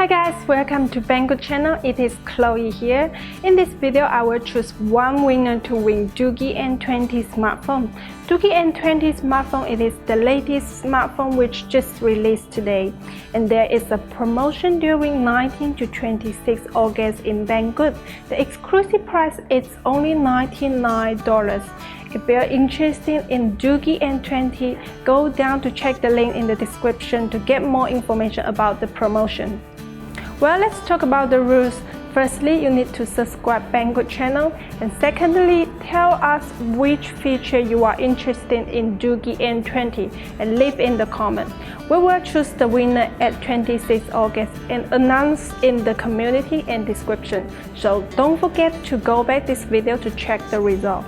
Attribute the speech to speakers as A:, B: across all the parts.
A: Hi guys, welcome to Banggood channel. It is Chloe here. In this video, I will choose one winner to win DOOGEE N20 smartphone. DOOGEE N20 smartphone, it is the latest smartphone which just released today. And there is a promotion during 19 to 26 August in Banggood. The exclusive price is only $99. If you are interested in DOOGEE N20, go down to check the link in the description to get more information about the promotion. Well, let's talk about the rules. Firstly, you need to subscribe Banggood channel, and secondly, tell us which feature you are interested in DOOGEE N20 and leave in the comment. We will choose the winner at 26 August and announce in the community and description. So don't forget to go back this video to check the result.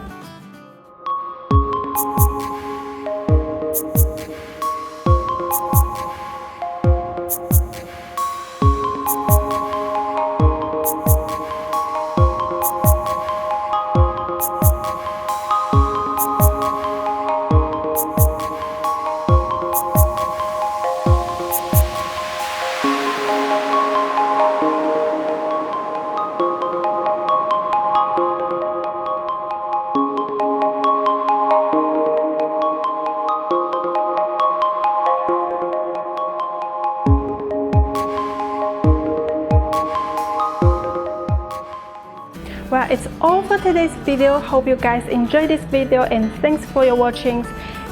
A: Well, it's all for today's video. Hope you guys enjoyed this video and thanks for your watching.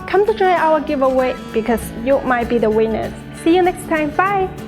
A: Come to join our giveaway because you might be the winners. See you next time. Bye!